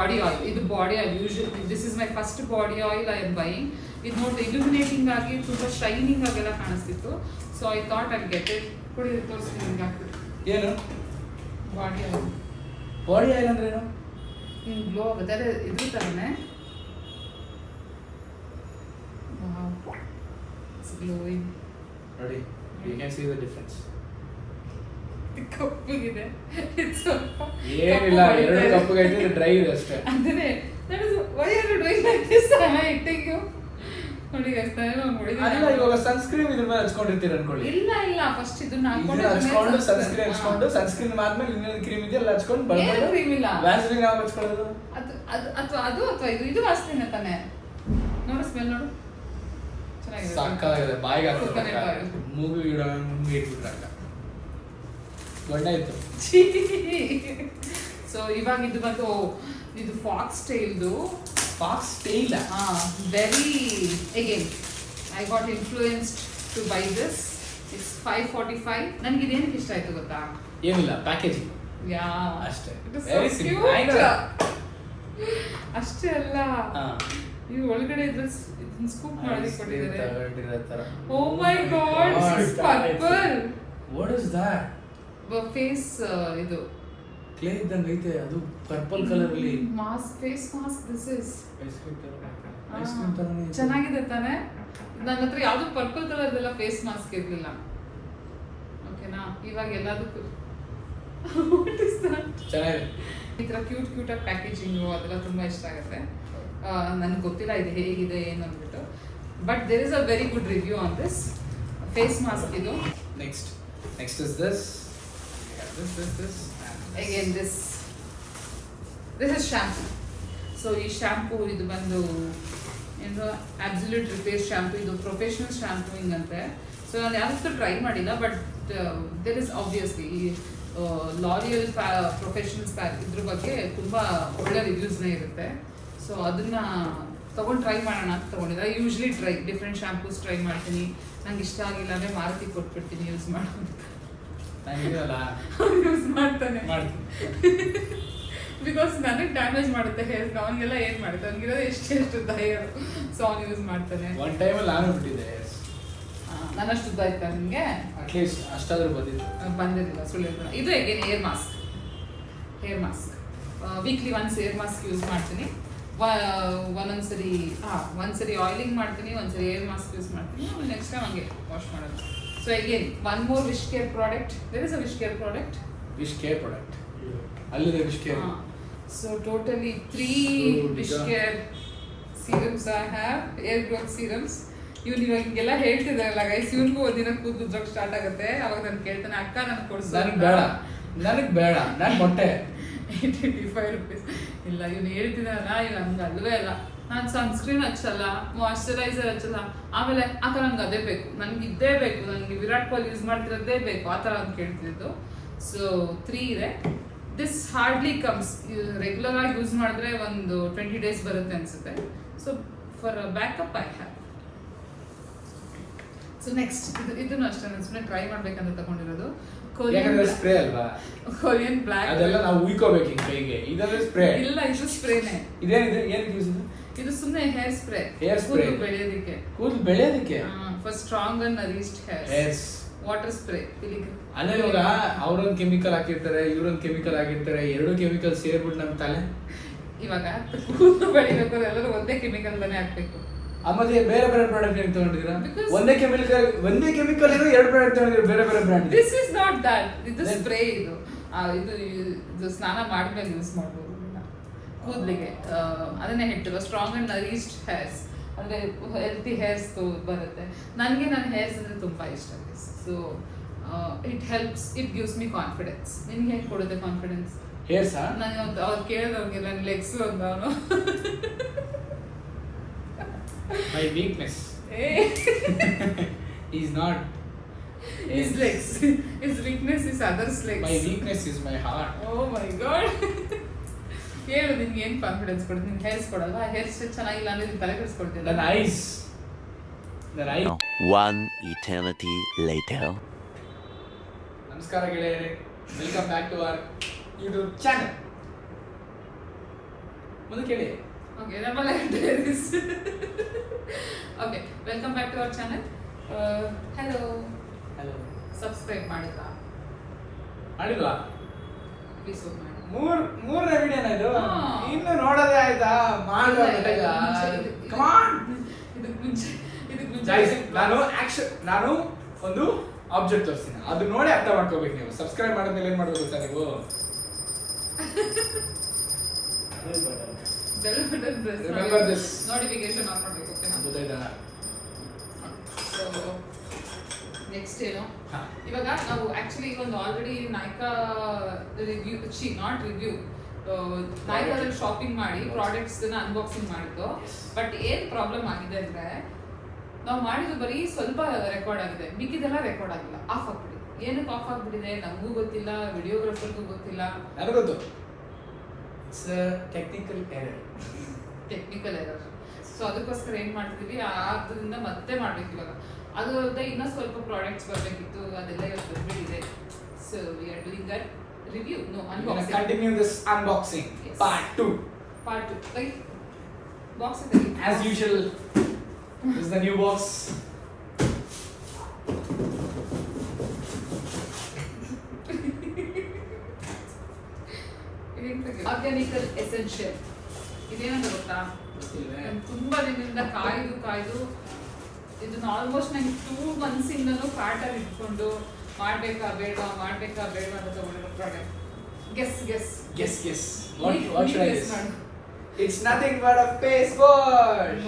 Body oil, ಇದು body oil. Usually this is my first body oil I am buying. ಇದು ನೋಡಿ illuminating ಆಗಿ ತುಂಬ ಶೈನಿಂಗ್ ಆಗೆಲ್ಲ ಕಾಣಿಸ್ತಿತ್ತು. So I thought I get it. ಕೊಡಿ ತೋರಿಸ್ತೀನಿ ನಿಮ್ಗೆ ಆಗ್ತದೆ. ಏನು ಬಾಡಿ ಆಯಿಲ್? ಬಾಡಿ ಆಯಿಲ್ ಅಂದ್ರೆ ಏನು? ಗ್ಲೋ ಆಗುತ್ತೆ. ಅದೇ ಇದ್ರ ಥರನೇ ಗ್ಲೋಯಿಂಗ್ ನೋಡಿ, you can see the difference. ಕಪ್ಪಗಿದೆ, ಇದು ಸ್ವಲ್ಪ ಏನಿಲ್ಲ, ಎರಡು ಕಪ್ಪಗೈತೆ, ಡ್ರೈ ಇದೆ ಅಷ್ಟೇ. ಅಂದ್ರೆ that is why are you doing like this? I hitting you. ನೋಡಿ guys, ನಾನು ನೋಡಿದ್ದೀನಿ. ಅಲ್ಲ, ಇವಾಗ ಸನ್ಸ್ಕ್ರೀನ್ ಇದ್ರ ಮೇಲೆ ಹಚ್ಕೊಂಡಿರ್ತೀರ ಅನ್ಕೊಳ್ಳಿ. ಇಲ್ಲ ಫಸ್ಟ್ ಇದನ್ನ ಹಚ್ಕೊಂಡು ಸನ್ಸ್ಕ್ರೀನ್ ಹಚ್ಕೊಂಡು ಸನ್ಸ್ಕ್ರೀನ್ ಆದ್ಮೇಲೆ ಇನ್ನೊಂದು ಕ್ರೀಮ್ ಇದೆಲ್ಲ ಹಚ್ಕೊಂಡು ಏನು ಕ್ರೀಮ್ ಇಲ್ಲ, ವ್ಯಾಸಲಿನ್ ಯಾವಾಗ ಹಚ್ಕೊಳ್ಳೋದು? ಅಥವಾ ಇದು ವಾಸನೆ ತಾನೆ. ನೋಡು ಸ್ಮೆಲ್ ನೋಡು, ಚೆನ್ನಾಗಿದೆ, ಸಾಕಾಗಿದೆ. ಬಾಯಿಗೆ ಹಾಕೋದು, ಮೂಗು ಇಟ್ಬಿಟ್ರಾಗ ಬಣ್ಣ ಇತ್ತು. ಸೊ ಇವಾಗ ಇದು ಬಂದು ಇದು ಫಾಕ್ಸ್ ಟೈಲ್ದು. Fox tail very again I got influenced to buy this. It's 545. ನನಗೆ ಇದೇನಕ್ಕೆ ಇಷ್ಟ ಆಯ್ತು ಗೊತ್ತಾ? ಏನಿಲ್ಲ, ಪ್ಯಾಕೇಜಿಂಗ್ ಯಾ ಅಷ್ಟೇ. ವೆರಿ ಸಿಂಪಲ್ ಅಷ್ಟೇ ಅಲ್ಲ, ಇದು ಒಳಗಡೆ ಇದನ್ನ ಸ್ಕೂಪ್ ಮಾಡಿ ಕೊಟ್ಟಿದ್ದಾರೆ. Oh my God, purple. What is that? Face ಇದು ಕ್ಲೇ ಇದ್ದಂಗೆ ಐತೆ, ಅದು ಪರ್ಪಲ್ ಕಲರ್ ಅಲ್ಲಿ mask, face mask. This is ice cream ತರನೇ ಚೆನ್ನಾಗಿದೆ ತಾನೆ. ನನ್ನ ಹತ್ರ ಯಾವ್ದು ಪರ್ಪಲ್ ಕಲರ್ದೆಲ್ಲ ಫೇಸ್ ಮಾಸ್ಕ್ ಇರ್ಲಿಲ್ಲ. ಓಕೆನಾ, ಇವಾಗ ಎಲ್ಲದಕ್ಕೂ ಚೆನ್ನಾಗಿದೆ. ಈ ತರ ಕ್ಯೂಟ್ ಆಗಿ ಪ್ಯಾಕೇಜಿಂಗು ಅದೆಲ್ಲ ತುಂಬಾ ಇಷ್ಟ ಆಗುತ್ತೆ. ನನಗೆ ಗೊತ್ತಿಲ್ಲ ಇದು ಹೇಗಿದೆ ಏನು ಅಂದ್ಬಿಟ್ಟು, but there is a very good review on this face mask. ಇದು next is this. Again this is shampoo. So ಈ ಶಾಂಪೂ ಇದು ಬಂದು ಏನು ಅಬ್ಸಲ್ಯೂಟ್ ರಿಪೇರ್ ಶಾಂಪೂ. ಇದು ಪ್ರೊಫೆಷನಲ್ ಶಾಂಪೂಯಿಂಗ್ ಅಂತೆ. ಸೊ ನಾನು ಯಾವತ್ತೂ ಟ್ರೈ ಮಾಡಿಲ್ಲ, ಬಟ್ ದೇರ್ ಇಸ್ ಆಬ್ವಿಯಸ್ಲಿ ಈ ಲಾರಿಯಲ್ ಪ್ರೊಫೆಷನಲ್ಸ್ ಇದ್ರ ಬಗ್ಗೆ ತುಂಬ ಒಳ್ಳೆ ರಿವ್ಯೂಸ್ನೇ ಇರುತ್ತೆ. ಸೊ ಅದನ್ನ ತೊಗೊಂಡು ಟ್ರೈ ಮಾಡೋಣ ಅಂತ ತೊಗೊಂಡಿದ್ದೆ. ಯೂಶ್ವಲಿ ಡಿಫ್ರೆಂಟ್ ಶಾಂಪೂಸ್ ಟ್ರೈ ಮಾಡ್ತೀನಿ. ನಂಗೆ ಇಷ್ಟ ಆಗಿಲ್ಲ ಅಂದರೆ ಮಾರುತಿ ಕೊಟ್ಬಿಡ್ತೀನಿ ಯೂಸ್ ಮಾಡೋದು. ಯೂಸ್ ಮಾಡ್ತಾನೆ ಬಿಕಾಸ್ ನನಗೆ ಡ್ಯಾಮೇಜ್ ಮಾಡುತ್ತೆ ಹೇರ್. ಅವನಿಗೆಲ್ಲ ಏನು ಮಾಡುತ್ತೆ, ಅವ್ನಿಗಿರೋದು ಎಷ್ಟು ಉದ್ದ ಹೇರ್. ಸೊ ಅವ್ನು ಯೂಸ್ ಮಾಡ್ತಾನೆ. ಒನ್ ಟೈಮಲ್ಲಿ ನಾನು ಬಿಟ್ಟಿದ್ದೆ. ನನ್ನಷ್ಟು ಉದ್ದ ಆಯ್ತಾ ನಿಮಗೆ? ಅಟ್ಲೀಸ್ಟ್ ಅಷ್ಟಾದ್ರೂ ಬಂದಿರಲಿಲ್ಲ, ಸುಳ್ಳು ಹೇಳ್ತಾನೆ. ಇದು ಹೇಗೆ hair mask weekly once hair mask use ಮಾಡ್ತೀನಿ. ಒಂದ್ಸರಿ ಆಯಿಲಿಂಗ್ ಮಾಡ್ತೀನಿ, ಒಂದ್ಸರಿ ಹೇರ್ ಮಾಸ್ಕ್ ಯೂಸ್ ಮಾಡ್ತೀನಿ, ನೆಕ್ಸ್ಟ್ ಟೈಮ್ ಹಂಗೆ ವಾಶ್ ಮಾಡೋದು. So again one more wish care product. There is a wish care product. ಅಲ್ಲಿದೆ wish care. So totally 3 wish care serums I have, hair growth serums. ಇವ್ನು ಇವಾಗ ಹಿಂಗೆಲ್ಲ ಹೇಳ್ತಿದ್ದಾರಲ್ಲ guys, ಇವ್ನಿಗೂ ಒಂದಿನ ಕೂದಲು ಉದ್ರೋಕ್ start ಆಗುತ್ತೆ. ಅವಾಗ ನಾನು ಕೇಳ್ತಾನೆ, ಅಕ್ಕ ನನಗೆ ಕೊಡ್ಸು. ನನಗೆ ಬೇಡ, ನಾನು ಮೊಟ್ಟೆ 85 rupees. ಇಲ್ಲ, ಇವ್ನು ಹೇಳ್ತಿದ್ದಾನ, ಇವ್ನು ಹಂಗೆ ಅಲ್ವೇ ಅಲ್ಲ. ನಾನು ಸನ್ಸ್ಕ್ರೀನ್ ಹಚ್ಚಲ್ಲ, ಮಾಯಶ್ಚರೈಸರ್ ಹಚ್ಚಲ್ಲ, ಆಮೇಲೆ ಆಗ ನಂಗೆ ಅದೇ ಬೇಕು, ನನಗೆ ಇದ್ದೇ ಬೇಕು, ನನಗೆ ವಿರಾಟ್ ಕೊಹ್ಲಿ ಯೂಸ್ ಮಾಡ್ತಿರೋದೇ ಬೇಕು, ಆ ಥರ ಅಂತ ಕೇಳ್ತಿದ್ದು. ಸೊ 3 ಇದೆ. This hardly comes. ರೆಗ್ಯುಲರ್ ಆಗಿ ಯೂಸ್ ಮಾಡಿದ್ರೆ ಒಂದು 20 days ಬರುತ್ತೆ ಅನ್ಸುತ್ತೆ. So for backup I have. So next ಇದನ್ನು ಅಷ್ಟೇ ನಾನು ಸುಮ್ಮನೆ ಟ್ರೈ ಮಾಡ್ಬೇಕಂತ ತಗೊಂಡಿರೋದು. ಸ್ಪ್ರೇ ಅಲ್ವಾ? Korean black. ಅದೆಲ್ಲ ನಾವು ಉಯ್ಕೋಬೇಕು ಕೈಗೆ. ಇದೆಲ್ಲ ಸ್ಪ್ರೇ ಇಲ್ಲ, ಇದು ಸ್ಪ್ರೇನೇ. ಇದೇನಿದೆ, ಏನು ಯೂಸ್? ಇದು ಸುಮ್ಮನೆ ಹೇರ್ ಸ್ಪ್ರೇ. ಕೂದಲು ಬೆಳೆಯೋದಕ್ಕೆ for strong and nourished hairs. Water spray. ಅಂದ್ರೆ ಇವಾಗ ಅವ್ರೊಂದು ಕೆಮಿಕಲ್ ಹಾಕಿರ್ತಾರೆ, ಇವ್ರೊಂದು ಕೆಮಿಕಲ್ ಹಾಕಿರ್ತಾರೆ, ಎರಡು ಕೆಮಿಕಲ್ ಸೇರ್ಬಿಟ್ಟು ನಮ್ಮ ತಲೆ ಇವಾಗ ಕೂದಲು ಬೆಳಿಬೇಕು, ಎಲ್ಲರೂ ಒಂದೇ ಕೆಮಿಕಲ್ ತಾನೇ ಹಾಕ್ಬೇಕು. ಮತ್ತೆ ಬೇರೆ ಪ್ರಾಡಕ್ಟ್ ಏನು ತಗೊಂಡಿದ್ದೀರಾ? ಒಂದೇ ಕೆಮಿಕಲ್ ಇರೋ 2 ಪ್ರಾಡಕ್ಟ್ ತಗೊಂಡಿದ್ದೀರಾ, ಬೇರೆ brand. This is not that. ಇದು ಸ್ಪ್ರೇ. ಇದು ಸ್ನಾನ ಮಾಡಿದ್ಮೇಲೆ ಯೂಸ್ ಮಾಡ್ಬೋದು ಕೂದಲಿಗೆ. ಅದನ್ನೇ ಹೇಳ್ತಿರೋ ಸ್ಟ್ರಾಂಗ್ ಅಂಡ್ ನರಿಶ್ಡ್ ಹೇರ್ಸ್, ಅಂದರೆ ಹೆಲ್ತಿ ಹೇರ್ಸ್ ಬರುತ್ತೆ. ನನಗೆ ನನ್ನ ಹೇರ್ಸ್ ಅಂದರೆ ತುಂಬ ಇಷ್ಟ. So it helps, it gives me confidence. ನಿನ್ಗೆ ಹೆಂಗೆ ಕೊಡುತ್ತೆ ಕಾನ್ಫಿಡೆನ್ಸ್? ಹೇರ್ಸಾ? ನಾನು ಅವ್ರು ಕೇಳಿದವ್ರಿಗೆ ನನ್ನ ಲೆಗ್ಸು ಅಂತ ಅವನು My weakness is not his legs. His weakness is others' legs. My weakness is my heart. Oh my god. ಹೇಳು, ನಿನ್ಗೆ ಏನು ಕಾನ್ಫಿಡೆನ್ಸ್ ಕೊಡುತ್ತೆ? ನಿನ್ಗೆ ಹೇರ್ಸ್ ಕೊಡಲ್ವಾ? ಹೇರ್ಸ್ ಚೆನ್ನಾಗಿಲ್ಲ ಅಂದ್ರೆ ನಿನ್ ತಲೆ ಕೆಡಿಸ್ಕೊಡ್ತೀನಿ. ನನ್ನ ಐಸ್. One eternity later. ನಮಸ್ಕಾರ ಗೆಳೆಯರೇ, welcome back to our YouTube channel. ಮುಂದೆ ಕೇಳಿ. Okay, Ramala Diaries. Okay, welcome back to our channel. Hello. Hello. Subscribe ಮಾಡಿದ್ರಾ? ಮಾಡಿಲ್ವಾ? Please do ಮಾಡಿ. ಮೂರನೇ ವಿಡಿಯೋನ ಇದು. ಹಾ. ಇನ್ನು ನೋಡೋದೇ ಆಯ್ತಾ? ಮಾಡುವ ಬೇಗ. Come on. ಇದಕ್ಕೆ ಮುಂಚೆ Guys, ನಾನು ಒಂದು ಆಬ್ಜೆಕ್ಟ್ ತೋರಿಸ್ತೀನಿ. ಅದು ನೋಡಿ ಅರ್ಥ ಮಾಡ್ಕೋಬೇಕು ನೀವು. ಸಬ್ಸ್ಕ್ರೈಬ್ ಮಾಡಿದ್ಮೇಲೆ ಏನ್ ಮಾಡ್ಬೇಕು ಗೊತ್ತಾ ನೀವು? Bell button press Remember this. Notification on ಮಾಡಬೇಕು. ಓಕೆನಾ? ಗೊತ್ತಾಯ್ತಾ? ಸೊ ನೆಕ್ಸ್ಟ್ ಏನು ಹಾ. ಇವಾಗ ನಾವು ಆಕ್ಚುಲಿ ಒಂದು already Nykaa review not review ನಾಯ್ಕಾದಲ್ಲಿ ಶಾಪಿಂಗ್ ಮಾಡಿ ಪ್ರಾಡಕ್ಟ್ಸ್ ಅನ್ಬಾಕ್ಸಿಂಗ್ ಮಾಡಿದ್ದು. ಬಟ್ ಏನ್ ಪ್ರಾಬ್ಲಮ್ ಆಗಿದೆ ಅಂದ್ರೆ ನಾವು ಮಾಡಿದ್ದು ಬರೀ ಸ್ವಲ್ಪ ರೆಕಾರ್ಡ್ ಆಗಿದೆ, ಮಿಕ್ಕಿದೆಲ್ಲ ರೆಕಾರ್ಡ್ ಆಗಿಲ್ಲ, ಆಫ್ ಆಗ್ಬಿಡಿ. ಏನಕ್ಕೆ ಆಫ್ ಆಗ್ಬಿಟ್ಟಿದೆ ನಮಗೂ ಗೊತ್ತಿಲ್ಲ, ವಿಡಿಯೋಗ್ರಾಫರ್ಗೂ ಗೊತ್ತಿಲ್ಲ. ನನಗೊತ್ತು. It's technical error. Technical error. So ಅದಕ್ಕೋಸ್ಕರ ಏನ್ ಮಾಡ್ತಿದೀವಿ, ಆದ್ದರಿಂದ ಮತ್ತೆ ಮಾಡ್ಬೇಕು ಇವಾಗ. ಅದು ಅಲ್ಲದೆ ಇನ್ನೂ ಸ್ವಲ್ಪ ಪ್ರಾಡಕ್ಟ್ಸ್ ಬರಬೇಕಿತ್ತು, ಅದೆಲ್ಲ ಇವತ್ತು ಬಂದ್ಬಿಟ್ಟಿದೆ. So we are doing that review. No unboxing. Continue this unboxing Yes. Part 2. Part 2 like box ಇದೆ As usual, this is the new box. Organically essential. ಇದೇನಂತ ಗೊತ್ತಾ? ನಾನು ತುಂಬಾ ದಿನದಿಂದ ಕಾಯ್ದು ಇದನ್ನ ಆಲ್ಮೋಸ್ಟ್ ನಂಗೆ 2 months ಇಂದನೂ ಕಾರ್ಟಲ್ಲಿ ಇಟ್ಕೊಂಡು ಮಾಡ್ಬೇಕಾ ಬೇಡವಾ ಅಂತ ತಗೊಂಡಿರೋ product. Guess. What should I guess? It's nothing but a face wash.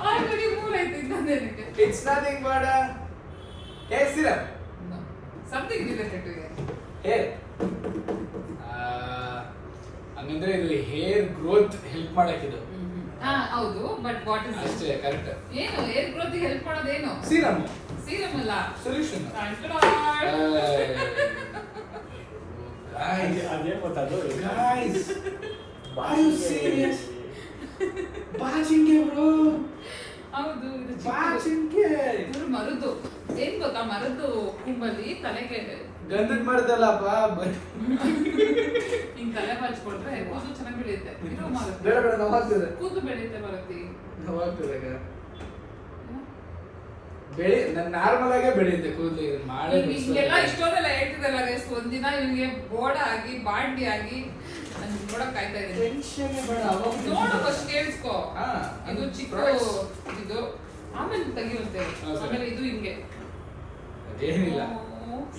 ಆಲ್ರೆಡಿ ಮೂರೈತೆ ಇನ್ನೊಂದೇನಕ್ಕೆ. It's nothing but a hair serum. Something related to Hair. ಹಂಗಂದ್ರೆ ಇದು ಹೇರ್ ಗ್ರೋತ್ ಹೆಲ್ಪ್ ಮಾಡಕ್ಕಿದು. ಹೌದು, ಬಟ್ ವಾಟ್ ಇಸ್ ಅಷ್ಟೇ ಕರೆಕ್ಟ್. ಏನು ಹೇರ್ ಗ್ರೋತ್ ಹೆಲ್ಪ್ ಮಾಡೋದೇನು? ಸೀರಮ್ ಅಲ್ಲ, ಸೊಲ್ಯೂಷನ್. ಅದೇನ್ ಗೊತ್ತದು? Guys, are you serious? ಬಾಚಿಂಗೆ ಬ್ರೋ. ಹೌದು, ಇದು ಬಾಚಿಂಗೆ. ಇವ್ರು ಮರದ್ದು ಏನ್ ಗೊತ್ತಾ, ಮರದ್ದು ಕುಂಬಲ್ಲಿ ತಲೆಗೆ ಗಂಧದ ಮರದಲ್ಲಪ್ಪ. ಹಿಂಗ್ ತಲೆ ಬಾಚ್ಕೊಳ್ರೆ ಕೂದಲು ಚೆನ್ನಾಗಿ ಬೆಳೆಯುತ್ತೆ. ಇದು ಮರದ್ದು. ಬೇಡ ನಾವು ಹಾಕ್ತಿದೆ. ಕೂದಲು ಬೆಳೆಯುತ್ತೆ ಬರುತ್ತೆ. ನಾವು ಹಾಕ್ತಿದಾಗ ನನ್ನ ನಾರ್ಮಲ್ ಆಗೇ ಬೆಳೆಯುತ್ತೆ ಕೂದಲು. ಇದನ್ನ ಮಾಡಿ ಹಿಂಗೆಲ್ಲ ಇಷ್ಟೊಂದೆಲ್ಲ ಹೇಳ್ತಿದ್ದಲ್ಲ ಗೈಸ್, ಒಂದಿನ ಇವ್ನಿಗೆ ಬೋಡ ಆಗಿ ಬಾಂಡಿ ಆಗಿ ನನ್ ನೋಡಕ್ ಕಾಯ್ತಾ ಇದ್ದೀನಿ. ಟೆನ್ಷನ್ ಬೇಡ. ನೋಡು ಫಸ್ಟ್ ಕೇಳಿಸ್ಕೋ. ಹಾ, ಇದು ಚಿಕ್ಕ ಇದು ಆಮೇಲೆ ತೆಗಿಯುತ್ತೆ. ಹಾ, ಸರಿ. ಆಮೇಲೆ ಇದು ಹಿಂಗೆ ಏನಿಲ್ಲ,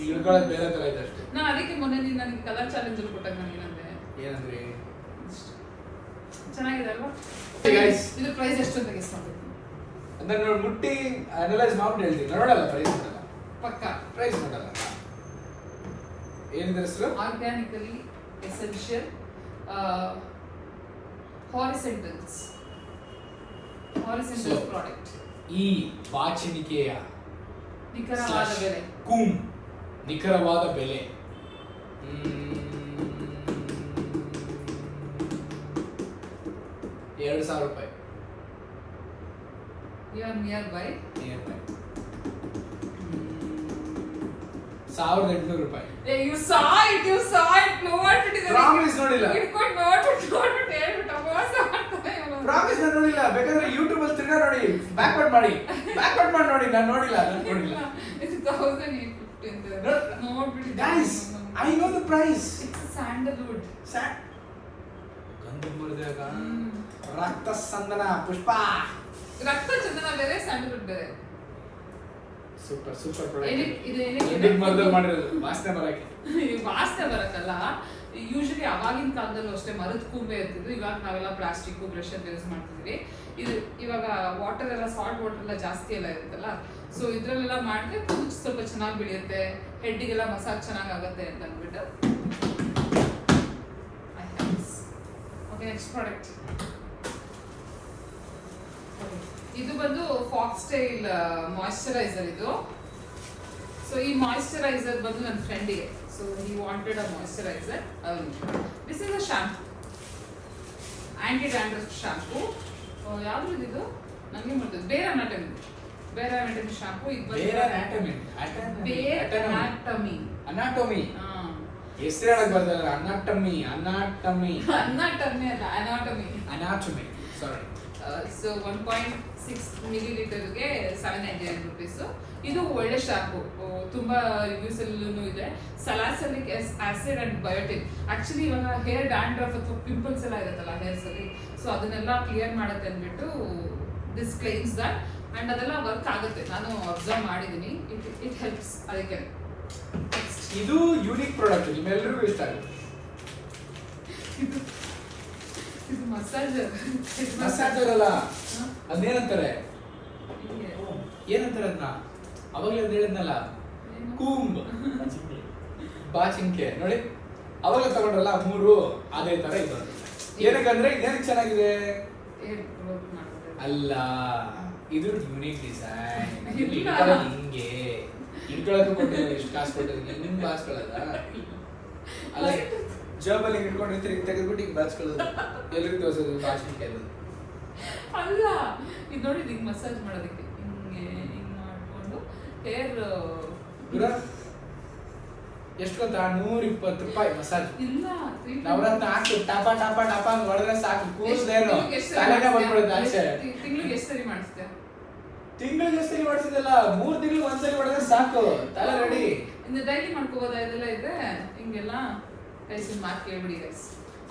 ಈಗ ಹಿಡ್ಕೊಳ್ಳೋದು ಬೇರೆ ತರ ಐತೆ ಅಷ್ಟೇ. ನಾ ಅದಕ್ಕೆ ಮೊನ್ನೆ ನೀನು ನನಗೆ ಕಲರ್ ಚಾಲೆಂಜ್ ಅಲ್ಲಿ ಕೊಟ್ಟಾಗ ನನಗೇನಂದ್ರೆ ಏನಂದ್ರೆ ಚೆನ್ನಾಗಿದೆ ಅಲ್ವಾ? Hey guys. ಇದು ಪ್ರೈಸ್ ಎಷ್ಟು ಅಂತ ಗೆಸ್ ಮಾಡ್ಬೇಕು. ಅದನ್ನ ನೋಡಿ ಮುಟ್ಟಿ ಅನಲೈಸ್ ಮಾಡ್ಬಿಟ್ಟು ಹೇಳ್ತೀನಿ. ನೋಡಲ್ಲ, ಪ್ರೈಸ್ ನೋಡಲ್ಲ. ಪಕ್ಕ ಪ್ರೈಸ್ ನೋಡಲ್ಲ. ಏನಿದೆ ಹೆಸರು? Organically essential horizontals product. ಈ ಬಾಚಿಣಿಕೆಯ ನಿಖರವಾದ ಬೆಲೆ. ಕೂಮ್ ನಿಖರವಾದ ಬೆಲೆ ₹2,000. You are nearby. ₹1,800. You saw it. ನೋಡ್ಬಿಟ್ಟಿದ್ದಾರೆ. Promise ನೋಡಿಲ್ಲ. ಇಟ್ಕೊಂಡು ನೋಡ್ಬಿಟ್ಟು ಹೇಳ್ಬಿಟ್ಟು ಮೋಸ ಮಾಡ್ತಾನೆ ಇವನು. ಪ್ರಾಮಿಸ್ ನಾನು ನೋಡಿಲ್ಲ. ಬೇಕಾದ್ರೆ ಯೂಟ್ಯೂಬ್ ಅಲ್ಲಿ ತಿರ್ಗಾ ನೋಡಿ, ಬ್ಯಾಕ್ವರ್ಡ್ ಮಾಡಿ ನೋಡಿ. ನಾನು ನೋಡಿಲ್ಲ. It's 1,850 ಅಂತ. ನೋಡ್ಬಿಟ್ಟಿದ್ದಾರೆ. Guys, I know the price. It's sandalwood. ಗಂಧದ ಮರದಾಗ ರಕ್ತ ಸಂದನ ಪುಷ್ಪ. ರಕ್ತ ಚಂದನ ಬೇರೆ, ಸ್ಯಾಂಡಲ್ವುಡ್ ಬೇರೆ. ಸೂಪರ್ ಇದು ಮರದಲ್ಲಿ ಮಾಡಿರೋದು ವಾಸನೆ ಬರಕ್ಕೆ. ವಾಸನೆ ಬರಕ್ಕಲ್ಲ. ಯೂಶಲಿ ಅವಾಗಿನ ಕಾಲದಲ್ಲೂ ಅಷ್ಟೇ ಮರದ ಕೂಂಬೆ ಇರ್ತಿದ್ರು. ಇವಾಗ ನಾವೆಲ್ಲ ಪ್ಲಾಸ್ಟಿಕ್ ಬ್ರಷ್ ಅಂತ ಯೂಸ್ ಮಾಡ್ತಿದ್ವಿ. ಇದು ಇವಾಗ ವಾಟರ್ ಎಲ್ಲ ಸಾಲ್ಟ್ ವಾಟರ್ ಎಲ್ಲ ಜಾಸ್ತಿ ಎಲ್ಲ ಇರುತ್ತಲ್ಲ, ಸೊ ಇದ್ರಲ್ಲೆಲ್ಲ ಮಾಡಿದ್ರೆ ಕೂದಲು ಸ್ವಲ್ಪ ಚೆನ್ನಾಗಿ ಬೆಳೆಯುತ್ತೆ, ಹೆಡ್ಡಿಗೆಲ್ಲ ಮಸಾಜ್ ಚೆನ್ನಾಗಿ ಆಗುತ್ತೆ ಅಂತ ಅಂದ್ಬಿಟ್ಟು. Okay, next product. ಇದು ಬಂದು ಫಾಕ್ಸ್ ಸ್ಟೈಲ್ ಮಾಯಿಶ್ಚರೈಸರ್ ಇದು. ಸೊ ಈ ಮಾಯಿಶ್ಚರೈಸರ್ ಬಂದು ನನ್ನ ಫ್ರೆಂಡಿಗೆ. So he wanted a moisturiser. This is a shampoo, anti dandruff shampoo. ಯಾವ್ದು ಇದು ನನಗೆ ಮಾಡ್ತದೆ, ಬೇರೆ ಅನಾಟಮಿ ಶಾಂಪೂ. ಇದು ಬೇರೆ ಅನಾಟಮಿ. ಅನಾಟಮಿ. ಹೆಸರು ಹೇಳಕ್ ಬರ್ತಲ್ಲ, ಅನಾಟಮಿ ಅನಾಟಮಿ ಅನಾಟಮಿ ಅಲ್ಲ, ಅನಾಟಮಿ. Anatomy sorry. ಸೊ 1.6 ಮಿಲಿಲೀಟರ್ಗೆ 799 rupees. ಇದು ಒಳ್ಳೆ ಶಾಂಪು, ತುಂಬಾ ರಿವ್ಯೂಸ್ ಅಲ್ಲೂ ಇದೆ. Salicylic acid and biotin. Actually ಇವಾಗ ಹೇರ್ ಡ್ಯಾಂಡ್ರಫ್ ಅಥವಾ ಪಿಂಪಲ್ಸ್ ಎಲ್ಲ ಇರುತ್ತಲ್ಲ ಹೇರ್ಸ್ ಅಲ್ಲಿ, ಸೊ ಅದನ್ನೆಲ್ಲ ಕ್ಲಿಯರ್ ಮಾಡುತ್ತೆ ಅಂದ್ಬಿಟ್ಟು ದಿಸ್ ಕ್ಲೈಮ್ಸ್ ದಟ್. ಅಂಡ್ ಅದೆಲ್ಲ ವರ್ಕ್ ಆಗುತ್ತೆ, ನಾನು ಅಬ್ಸರ್ವ್ ಮಾಡಿದ್ದೀನಿ. It helps. ಅದಕ್ಕೆ ಇದು ಯೂನಿಕ್ ಪ್ರಾಡಕ್ಟ್, ನಿಮ್ಮೆಲ್ಲರಿಗೂ ಇಷ್ಟ ಆಗುತ್ತೆ. ಇದು ಮಸಾಜರ್. ಮಸಾಜರ್ ಅಲ್ಲ, ಅದೇನಂತಾರೆ, ಏನಂತಾರೆ ಅದನ್ನ, ಅವಾಗಲೇ ಅದು ಹೇಳಿದ್ನಲ್ಲ, ಕೂಂಬ್ ಬಾಚಿಂಕೆ ನೋಡಿ, ಅವಾಗ ತಗೊಂಡ್ರಲ್ಲ 3 ಅದೇ ತರ ಇದು. ಏನಕ್ಕಂದ್ರೆ ಇದೇನಕ್ಕೆ ಚೆನ್ನಾಗಿದೆ ಅಲ್ಲ, ಇದು ಯೂನಿಕ್ ಡಿಸೈನ್. ಹಿಂಗೆ ಇಟ್ಕೊಳ್ಳೋದು ಕೊಟ್ಟಿಲ್ಲ, ಎಷ್ಟು ಕಾಸು ಕೊಟ್ಟಿದ್ದೀನಿ, ನಿಮ್ಗೆ ಬಾಚ್ಕೊಳ್ಳೋದ ಅಲ್ಲ, ಜಾಬಲ್ಲಿ ಇಟ್ಕೊಂಡಿರ್ತೀರಿ, ತೆಗೆದ್ಬಿಟ್ಟು ಹಿಂಗೆ ಬಾಚ್ಕೊಳ್ಳೋದು, ಎಲ್ರಿಗೂ ತೋರಿಸೋದು ಬಾಚಿಂಕೆ ಅದು ಅಲ್ಲ. ಇದು ನೋಡಿ, ಹಿಂಗೆ ಮಸಾಜ್ ಮಾಡೋದಕ್ಕೆ ಹಿಂಗೆ ಹಿಂಗೆ ಮಾಡ್ಕೊಂಡು ಹೇರ್. ಎಷ್ಟು ಗೊತ್ತಾ, 120 ರೂಪಾಯಿ ಮಸಾಜ್. ಇಲ್ಲ, ನವರತ್ನ ಹಾಕಿ ಟಾಪ ಟಾಪ ಟಾಪ ಅಂತ ಹೊಡೆದ್ರೆ ಸಾಕು, ಕೂಸದೇನು ತಲೆನೇ ಬಂದ್ಬಿಡುತ್ತೆ ಆಚೆ. ತಿಂಗಳಿಗೆ ಎಷ್ಟು ಸರಿ ಮಾಡಿಸ್ತೆ? ತಿಂಗಳಿಗೆ ಎಷ್ಟು ಸರಿ ಮಾಡಿಸಿದಲ್ಲ, 3 ತಿಂಗಳಿಗೆ ಒಂದ್ಸರಿ ಹೊಡೆದ್ರೆ ಸಾಕು, ತಲೆ ರೆಡಿ. ಇನ್ನು ಡೈಲಿ ಮಾಡ್ಕೋಬೋದಾ ಇದೆಲ್ಲ ಇದ್ರೆ ಹಿಂಗೆಲ್ಲ? ಗೈಸ್ ಮಾತು ಕೇಳ್ಬಿಡಿ ಗೈಸ್,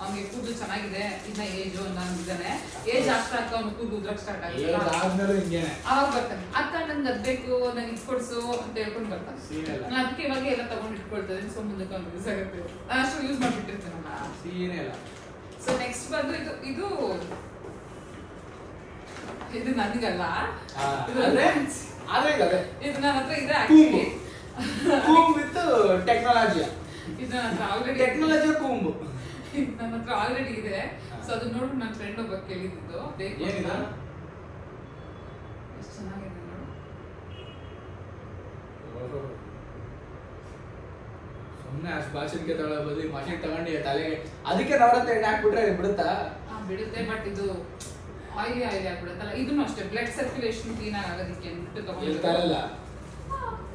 ಅವ್ನಿಗೆ ಕೂದಲು ಚೆನ್ನಾಗಿದೆ, ಇನ್ನ ಏಜ್ ಅಂದಿದ್ದಾನೆ. ಏಜ್ ಆಗ್ತಾ ಆಗ್ತಾ ಅವ್ನು ಕೂದಲು ಉದ್ರಕ್ ಸ್ಟಾರ್ಟ್ ಆಗಿದೆ. ಆದ್ಮೇಲೆ ಹಿಂಗೇನೆ ಅವಾಗ ಬರ್ತಾನೆ, ಅತ್ತ ನಂಗೆ ಅದ್ ಬೇಕು, ನಂಗೆ ಇಟ್ಕೊಡ್ಸು ಅಂತ ಹೇಳ್ಕೊಂಡು ಬರ್ತಾನೆ. ನಾನು ಅದಕ್ಕೆ ಇವಾಗ ಎಲ್ಲ ತಗೊಂಡು ಇಟ್ಕೊಳ್ತೇನೆ. ಸೊ ಮುಂದಕ್ಕೆ ಅವ್ನು ಯೂಸ್ ಆಗುತ್ತೆ, ನಾನು ಅಷ್ಟು ಯೂಸ್ ಮಾಡ್ಬಿಟ್ಟಿರ್ತೇನಲ್ಲ. ಸೀನೇ ಇಲ್ಲ. ಸೊ ನೆಕ್ಸ್ಟ್ ಬಂದು ಇದು ಇದು ನನಗಲ್ಲ, ಇದು ನನ್ನ ಹತ್ರ ಇದೆ ಆಕ್ಚುಲಿ. ಕೂಂಬ್ with technology. ಇದು ನನ್ನ ಹತ್ರ ಆಲ್ರೆಡಿ ಟೆಕ್ನಾಲಜಿ ಕೂಂಬ್ ನನ್ನ ಹತ್ರ ಆಲ್ರೆಡಿ ಇದೆ. ಸೊ ಅದು ನೋಡಿ ನನ್ನ ಫ್ರೆಂಡ್ ಒಬ್ಬ ಕೇಳಿದ್ದು, ಏನಿದೆ ಎಷ್ಟು ಚೆನ್ನಾಗಿದೆ ನೋಡು. ಸುಮ್ಮನೆ ಅಷ್ಟು ಬಾಚಿನ್ಗೆ ತಗೊಳ್ಳೋ ಬದಲು ಮಷಿನ್ ತಗೊಂಡು ತಲೆಗೆ, ಅದಕ್ಕೆ ನವರತ್ನ ಎಣ್ಣೆ ಹಾಕ್ಬಿಟ್ರೆ ಬಿಡುತ್ತಾ? ಬಿಡುತ್ತೆ, ಬಟ್ ಇದು ಆಯಿಲಿ ಆಗ್ಬಿಡುತ್ತಲ್ಲ. ಇದನ್ನು ಅಷ್ಟೇ ಬ್ಲಡ್ ಸರ್ಕ್ಯುಲೇಷನ್ ಕ್ಲೀನ್ ಆಗೋದಕ್ಕೆ ಅಂದ್ಬಿಟ್ಟು ತಗೊಳ್ತಾರಲ್ಲ,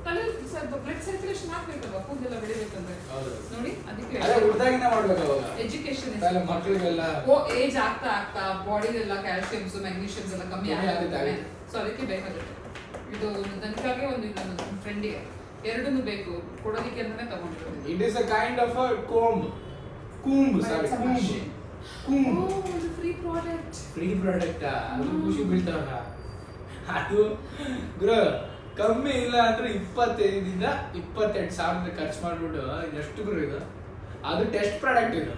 ತಲೆ ಸ್ವಲ್ಪ ಬ್ಲಡ್ ಸರ್ಕ್ಯುಲೇಷನ್ ಆಗ್ಬೇಕಲ್ವಾ, ಕೂದಲೆಲ್ಲ ಬೆಳಿಬೇಕಂದ್ರೆ. ನೋಡಿ ಅದಕ್ಕೆ ಹುಡ್ದಾಗಿಂದ ಮಾಡ್ಬೇಕು ಅವಾಗ. ಎಜುಕೇಶನ್ ಮಕ್ಕಳಿಗೆಲ್ಲ ಏಜ್ ಆಗ್ತಾ ಆಗ್ತಾ ಬಾಡಿಲೆಲ್ಲ ಕ್ಯಾಲ್ಸಿಯಮ್ಸ್ ಮ್ಯಾಗ್ನೀಷಿಯಮ್ಸ್ ಎಲ್ಲ ಕಮ್ಮಿ ಆಗುತ್ತೆ. ಸೊ ಅದಕ್ಕೆ ಬೇಕಾಗುತ್ತೆ ಇದು. ನನಗಾಗೆ ಒಂದು ಇದು ನನ್ನ ಫ್ರೆಂಡಿಗೆ ಎರಡನ್ನೂ ಬೇಕು ಕೊಡೋದಕ್ಕೆ ಅಂತಾನೆ ತಗೊಂಡಿರೋದು. It is a kind of a ಕೂಂಬ್ ಸಾರಿ ಕೂಂಬ್. ಇದು ಫ್ರೀ ಪ್ರಾಡಕ್ಟ್. ಫ್ರೀ ಪ್ರಾಡಕ್ಟ್ ಅದು ಖುಷಿ ಬೀಳ್ತಾವಲ್ಲ ಅದು ಗುರು. ಕಮ್ಮಿ ಇಲ್ಲ ಅಂದ್ರೆ 25,000 - 28,000 ಖರ್ಚು ಮಾಡ್ಬಿಟ್ಟು ಎಷ್ಟು ಗುರು ಇದು. ಅದು ಟೆಸ್ಟ್ ಪ್ರಾಡಕ್ಟ್, ಇದು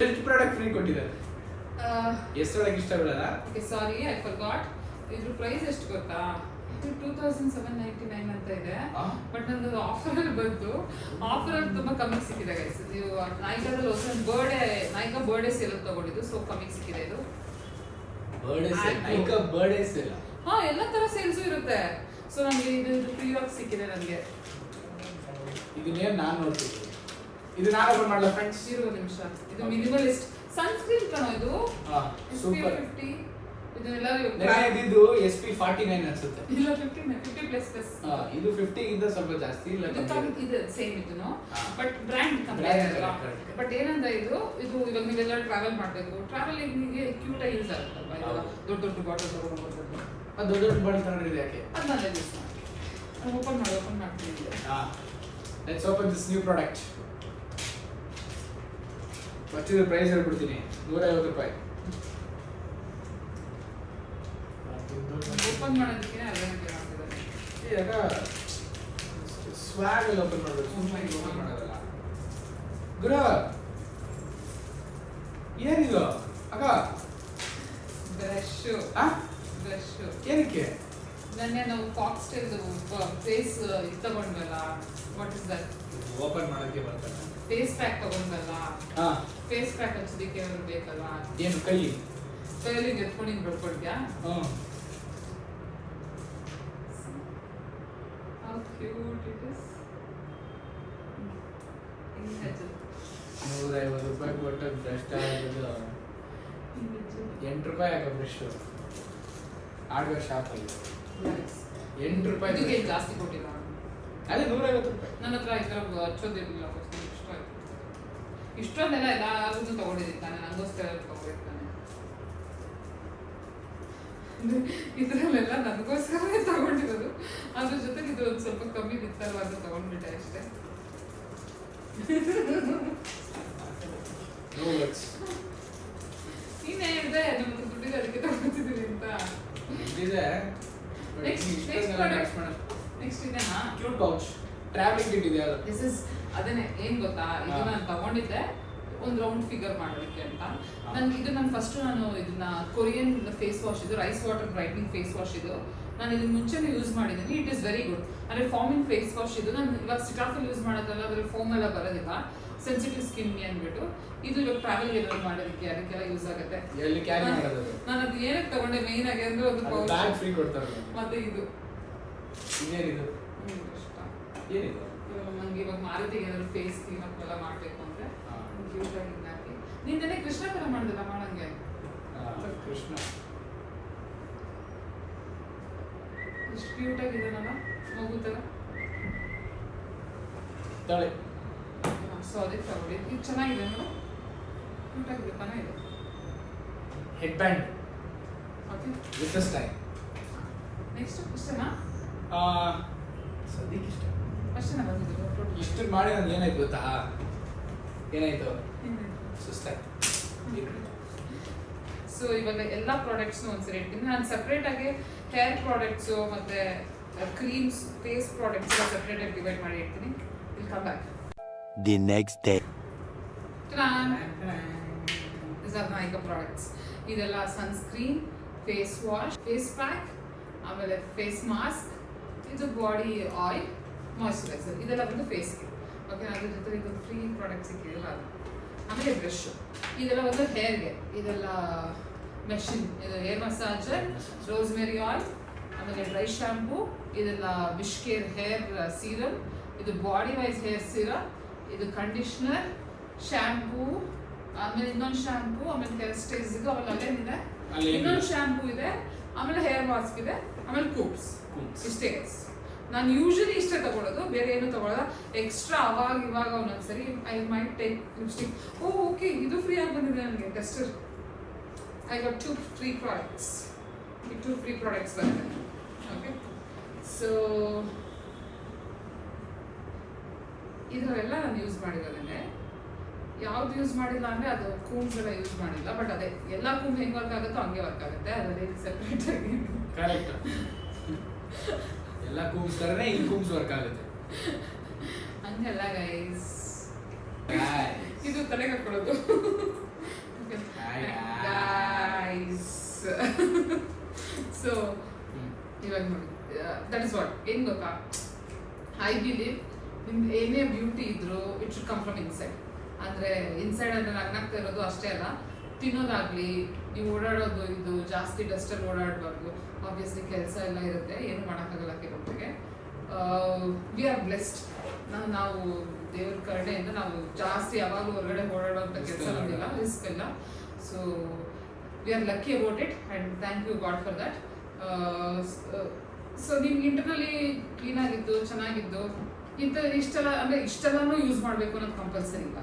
ಟೆಸ್ಟ್ ಪ್ರಾಡಕ್ಟ್ ಫ್ರೀ ಕೊಟ್ಟಿದ್ದಾರೆ. ಎಷ್ಟೊಳಗೆ ಇಷ್ಟ ಬಿಡಲ್ಲ. Sorry I forgot. ಇದ್ರ ಪ್ರೈಸ್ ಎಷ್ಟು ಗೊತ್ತಾ? 2,799 ಅಂತ ಇದೆ. ಬಟ್ ನಂದು ಆಫರ್ ಅಲ್ಲಿ ಬಂತು. ಆಫರ್ ಅಲ್ಲಿ ತುಂಬಾ ಕಮ್ಮಿ ಸಿಕ್ಕಿದೆ ಗೈಸ್. ನೀವು ನಾಯಿಕಾದಲ್ಲಿ ಒಂದು ನಾಯಿಕಾ ಬರ್ಡೇ ಸೇಲ್ ತಗೊಂಡಿದ್ದು, ಸೊ ಕಮ್ಮಿ ಸಿಕ್ಕಿದೆ ಇದು. ಬರ್ಡೇ ಸೇಲ್ ಎಲ್ಲ ತರ ಸೇಲ್ಸ್ ಇರುತ್ತೆ. ಸೊ ನನಗೆ ಇದು ಫ್ರೀ ಆಗಿ ಸಿಕ್ಕಿದೆ ನನಗೆ. ಇದನ್ನೇನು ನಾನು ನೋಡ್ತೀನಿ, ಇದು ನಾನು ಓಪನ್ ಮಾಡಲ್ಲ ಫ್ರೆಂಡ್ಸ್. ಇರುವ ನಿಮಿಷ. ಇದು ಮಿನಿಮಲಿಸ್ಟ್ ಸನ್ಸ್ಕ್ರೀನ್ ಕಣೋ ಇದು. ಸೂಪರ್. ಇದನ್ನೆಲ್ಲ ಇದ್ದು SP49 ಅನ್ಸುತ್ತೆ. ಇಲ್ಲ 50++. ಇದು 50 ಗಿಂತ ಸ್ವಲ್ಪ ಜಾಸ್ತಿ ಇಲ್ಲ. ಇದು ಸೇಮ್ ಇದನ್ನು, ಬಟ್ ಬ್ರ್ಯಾಂಡ್ ಕಂಪೇರ್ ಅಲ್ಲ. ಬಟ್ ಏನಂದ್ರೆ ಇದು ಇವಾಗ ನೀವೆಲ್ಲ ಟ್ರಾವೆಲ್ ಮಾಡಬೇಕು, ಟ್ರಾವೆಲಿಂಗ್ಗೆ ಕ್ಯೂಟ್ ಆಗಿ ಯೂಸ್ ಆಗುತ್ತಲ್ವಾ. ಇವಾಗ ದೊಡ್ಡ ದೊಡ್ಡ ಬಾಟಲ್ ತಗೊಂಡು ದೊಡ್ಡ ದೊಡ್ಡ ಬಾಟಲ್ ತಗೊಂಡಿದೆ ಯಾಕೆ? ಅದನ್ನೆಲ್ಲ ಯೂಸ್ ಮಾಡಿ ಓಪನ್ ಮಾಡ್ತೀನಿ. Let's open this new product. First ಇದು ಪ್ರೈಸ್ ಹೇಳ್ಬಿಡ್ತೀನಿ, 150 ರೂಪಾಯಿ. ಓಪನ್ ಮಾಡೋದಕ್ಕೆ ಅದೇ ಆಗ್ತಿದೆ. ಸ್ವಾಗ್ ಅಲ್ಲಿ ಓಪನ್ ಮಾಡಬೇಕು, ಸುಮ್ಮನೆ ಓಪನ್ ಮಾಡೋದಲ್ಲ ಗುರು. ಏನಿದು ಅಕ್ಕ? ಬ್ರಷ್. ಬ್ರಷ್ ಏನಕ್ಕೆ? ನೆನ್ನೆ ನಾವು ಫಾಕ್ಸ್ಟೈಲ್ ಫೇಸ್ ಇದು ತಗೊಂಡ್ವಲ್ಲ, ವಾಟ್ ಇಸ್ ದಟ್? ಓಪನ್ ಮಾಡೋಕ್ಕೆ ಬರ್ತದೆ. ಫೇಸ್ ಪ್ಯಾಕ್ ತಗೊಂಡ್ವಲ್ಲ, ಫೇಸ್ ಪ್ಯಾಕ್ ಹಚ್ಚೋದಕ್ಕೆ ಅವ್ರು ಬೇಕಲ್ವಾ? ಏನು ಕೈಯಲ್ಲಿ ಎತ್ಕೊಂಡು ಹಿಂಗೆ ಬಡ್ಕೊಳ್ತೀಯಾ? How cute it is. 150 ರೂಪಾಯಿ ಕೊಟ್ಟು ಬ್ರಷ್ ಆಗೋದು 8 ರೂಪಾಯಿ ಹಾಕೋ ಬ್ರಷ್ ಆಡುವ ಶಾಪಲ್ಲಿ 8 ರೂಪಾಯಿ. ಇದಕ್ಕೆ ಜಾಸ್ತಿ ಕೊಟ್ಟಿಲ್ಲ. ಅದೇ 150 ರೂಪಾಯಿ. ನನ್ನ ಹತ್ರ ಈ ಥರ ಹಚ್ಚೋದಿರಲಿಲ್ಲ. ಇಷ್ಟೊಂದೆಲ್ಲ ಎಲ್ಲಾದ್ರೂ ತಗೊಂಡಿದ್ದೀನಿ ತಾನೆ, ನನಗೋಸ್ಕರ ತಗೊಂಡಿರ್ತಾನೆ. ಇದ್ರಲ್ಲೆಲ್ಲ ನನಗೋಸ್ಕರನೇ ತಗೊಂಡಿರೋದು. ಅದ್ರ ಜೊತೆಗೆ ಇದು ಒಂದು ಸ್ವಲ್ಪ ಕಮ್ಮಿ ಬಿತ್ತಲ್ವ ಅದು ತಗೊಂಡ್ಬಿಟ್ಟೆ ಅಷ್ಟೇ. ನೀನ್ ಹೇಳಿದೆ ನಮ್ಮ ದುಡ್ಡಿಗೆ ಅದಕ್ಕೆ ತಗೊಳ್ತಿದ್ದೀನಿ ಅಂತ. ನೆಕ್ಸ್ಟ್ ಇದೆನಾ ಕ್ಯೂಟ್ ಪೌಚ್ ಟ್ರಾವೆಲಿಂಗ್ ಕಿಟ್ ಇದೆ ಅದು. ದಿಸ್ ಇಸ್ ಅದನ್ನೇ ಏನ್ ಗೊತ್ತಾ, ಇದು ನಾನು ತಗೊಂಡಿದ್ದೆ ಒಂದು ರೌಂಡ್ ಫಿಗರ್ ಮಾಡೋದಕ್ಕೆ ಅಂತ. ಇದು ನಾನು ಫಸ್ಟ್ ಇದನ್ನ ಕೊರಿಯನ್ ಫೇಸ್ ವಾಶ್, ಇದು rice water brightening face wash. ಇದು ನಾನು ಇದನ್ನ ಮುಂಚೆನೇ ಯೂಸ್ ಮಾಡಿದ್ದೀನಿ. It is very good. ಅಂದ್ರೆ ಫಾರ್ಮಿಂಗ್ ಫೇಸ್ ವಾಶ್ ಇದು. ನಾನು ಇವಾಗ ಸಿಟಾಫಿಲ್ ಯೂಸ್ ಮಾಡೋದಲ್ಲ, ಅದ್ರಲ್ಲಿ ಫೋಮ್ ಎಲ್ಲ ಬರೋದಿಲ್ಲ, ಸೆನ್ಸಿಟಿವ್ ಸ್ಕಿನ್ಗೆ ಅಂದ್ಬಿಟ್ಟು. ಇದು ಇವಾಗ ಟ್ರಾವೆಲ್ ಏನಾದ್ರು ಮಾಡೋದಕ್ಕೆ ಅದಕ್ಕೆಲ್ಲ ಯೂಸ್ ಆಗುತ್ತೆ. ಎಲ್ಲಿ ಕ್ಯಾರಿ ಮಾಡೋದು? ನಾನು ಅದು ಏನಕ್ಕೆ ತಗೊಂಡೆ ಮೇನ್ ಆಗಿ ಅಂದ್ರೆ ಒಂದು ಬ್ಯಾಗ್ ಫ್ರೀ ಕೊಡ್ತಾರೆ. ಮತ್ತೆ ಇದು ಇದೇನಿದು? ಇಷ್ಟ. ಏನಿದು? ನಂಗೆ ಇವಾಗ ಮಾರುತಿಗೆ ಏನಾದ್ರು ಫೇಸ್ ಕ್ಲೀನ್ ಅಪ್ ಎಲ್ಲ ಮಾಡ್ಬೇಕು ಅಂದ್ರೆ ಕ್ಯೂಟ್ ಆಗಿ ಹಾಕಿ. ನಿನ್ನೆ ಕೃಷ್ಣ ತರ ಮಾಡಿದಿಲ್ಲ ಮಾಡಂಗೆ. ಕೃಷ್ಣ ಎಷ್ಟು ಕ್ಯೂಟ್ ಆಗಿದಾನಲ್ಲ, ಮಗು ತರ. ತಳೆ. ಸೊ ಅದಕ್ಕೆ ತಗೊಳ್ಳಿ. ಇದು ಚೆನ್ನಾಗಿದೆ ನೋಡು, ಕ್ಯೂಟ್ ಆಗಿದೆ, ಚೆನ್ನಾಗಿದೆ. Head band okay, with the style. Next ಇಷ್ಟನಾ? ಸದ್ಯಕ್ಕೆ ಇಷ್ಟ. ಅಷ್ಟೇನಾ ಬಂದಿದ್ದು? ಇಷ್ಟು ಮಾಡಿ ನಾನು ಏನಾಯ್ತು ಗೊತ್ತಾ? ಏನಾಯ್ತು? ಸುಸ್ತಾಯ್ತು. ಸೊ ಇವಾಗ ಎಲ್ಲ ಪ್ರಾಡಕ್ಟ್ಸ್ನು ಒಂದ್ಸರಿ ಇಡ್ತೀನಿ. ನಾನು ಸಪ್ರೇಟ್ ಆಗಿ ಹೇರ್ ಪ್ರಾಡಕ್ಟ್ಸು ಮತ್ತೆ ಕ್ರೀಮ್ಸ್, ಫೇಸ್ ಪ್ರಾಡಕ್ಟ್ಸ್ ಎಲ್ಲ ಸಪ್ರೇಟ್ ಆಗಿ ಡಿವೈಡ್ ಮಾಡಿ ಇಡ್ತೀನಿ. Will come back. The next day. These are Nykaa products. ಇದೆಲ್ಲ sunscreen, face wash, face pack, ಆಮೇಲೆ ಫೇಸ್ ಮಾಸ್ಕ್, ಇದು ಬಾಡಿ ಆಯಿಲ್, ಮಾಯ್ಶ್ಚರೈಸರ್. ಇದೆಲ್ಲ ಬಂದು ಫೇಸ್ಗೆ. ಓಕೆ, ಅದ್ರ ಜೊತೆ ಇದೊಂದು ಫ್ರೀ ಪ್ರಾಡಕ್ಟ್ ಸಿಕ್ಕಿದೆಯಲ್ಲ ಅದು. ಆಮೇಲೆ ಬ್ರಷ್. ಇದೆಲ್ಲ ಒಂದು ಹೇರ್ಗೆ. ಇದೆಲ್ಲ ಮೆಷಿನ್, ಇದು ಹೇರ್ ಮಸಾಜರ್, ರೋಸ್ಮೆರಿ ಆಯಿಲ್, ಆಮೇಲೆ ಡ್ರೈ ಶಾಂಪೂ, ಇದೆಲ್ಲ ಬಿಷ್ಕೇರ್ ಹೇರ್ ಸೀರಮ್, ಇದು ಬಾಡಿ ವೈಸ್ ಹೇರ್ ಸೀರಮ್, ಇದು ಕಂಡೀಷ್ನರ್, ಶಾಂಪೂ, ಆಮೇಲೆ ಇನ್ನೊಂದು ಶಾಂಪೂ, ಆಮೇಲೆ ಹೇರ್ ಸ್ಟೈಲ್ಸ್ ಇದು ಅವೆಲ್ಲ ಅಲ್ಲೇನಿದೆ, ಇನ್ನೊಂದು ಶಾಂಪೂ ಇದೆ, ಆಮೇಲೆ ಹೇರ್ ಮಾಸ್ಕ್ ಇದೆ, ಆಮೇಲೆ ಕೂಪ್ಸ್. ಇಷ್ಟೇ. ನಾನು ಯೂಶಲಿ ಇಷ್ಟೇ ತಗೊಳ್ಳೋದು, ಬೇರೆ ಏನು ತಗೊಳ್ಳೋಲ್ಲ. ಎಕ್ಸ್ಟ್ರಾ ಅವಾಗ ಇವಾಗ ಒಂದೊಂದ್ಸರಿ I might take lipstick. Okay, ಇದು ಫ್ರೀ ಆಗಿ ಬಂದಿದೆ ನನಗೆ tester. I got 2 free products. ಈ 2 free ಪ್ರಾಡಕ್ಟ್ಸ್ ಬಂದಿದೆ. ಓಕೆ, ಸೊ ಇದರೆಲ್ಲ ನಾನು ಯೂಸ್ ಮಾಡಿರೋದನ್ನೇ. ಯಾವ್ದು ಯೂಸ್ ಮಾಡಿಲ್ಲ ಅಂದರೆ ಅದು ಕೂಮ್ಸ್ ಎಲ್ಲ ಯೂಸ್ ಮಾಡಿಲ್ಲ. ಬಟ್ ಅದೇ ಎಲ್ಲ ಕೂಮ್ ಹೆಂಗೆ ವರ್ಕ್ ಆಗುತ್ತೋ ಹಂಗೆ ವರ್ಕ್ ಆಗುತ್ತೆ. ಅದರಲ್ಲಿ ಸೆಪ್ರೇಟ್ ಆಗಿ ಕರೆಕ್ಟ್. ಎಲ್ಲ ಕೂಮ್ಸ್ ತರನೇ ಈ ಕೂಮ್ಸ್ ವರ್ಕ್ ಆಗುತ್ತೆ. ಹಂಗಲ್ಲ ಗೈಸ್, ಇದು ತಲೆಗೆ ಹಾಕೊಳ್ಳೋದು ಗೈಸ್. ಸೊ ಇವಾಗ ನೋಡಿ, ದಟ್ ಇಸ್ ವಾಟ್. ಏನು ಗೊತ್ತಾ, ಐ ಬಿಲೀವ್ ನಿಮ್ದು ಏನೇ ಬ್ಯೂಟಿ ಇದ್ರು it should come from inside. ಅಂದರೆ ಇನ್ಸೈಡ್ ಅಂದರೆ ನಗ್ನಾಗ್ತಾ ಇರೋದು ಅಷ್ಟೇ ಅಲ್ಲ, ತಿನ್ನೋದಾಗಲಿ, ನೀವು ಓಡಾಡೋದು, ಇದು ಜಾಸ್ತಿ ಡಸ್ಟಲ್ಲಿ ಓಡಾಡಬಾರ್ದು. ಆಬ್ವಿಯಸ್ಲಿ ಕೆಲಸ ಎಲ್ಲ ಇರುತ್ತೆ, ಏನು ಮಾಡೋಕ್ಕಾಗಲ್ಲ ಕೆಲವೊಬ್ಬರಿಗೆ. We are blessed. ನಾವು ದೇವ್ರ ಕರುಣೆಯಿಂದ ನಾವು ಜಾಸ್ತಿ ಯಾವಾಗಲೂ ಹೊರಗಡೆ ಓಡಾಡೋಂಥ ಕೆಲಸ ಬಂದಿಲ್ಲ, ರಿಸ್ಕ್ ಇಲ್ಲ. So we are lucky about it and thank you god for that. So ನಿಮ್ಗೆ ಇಂಟರ್ನಲ್ಲಿ ಕ್ಲೀನಾಗಿದ್ದು ಚೆನ್ನಾಗಿದ್ದು ಇಷ್ಟೆಲ್ಲ ಅಂದರೆ ಇಷ್ಟೆಲ್ಲನೂ ಯೂಸ್ ಮಾಡಬೇಕು ಅನ್ನೋದು ಕಂಪಲ್ಸರಿ ಇಲ್ಲ.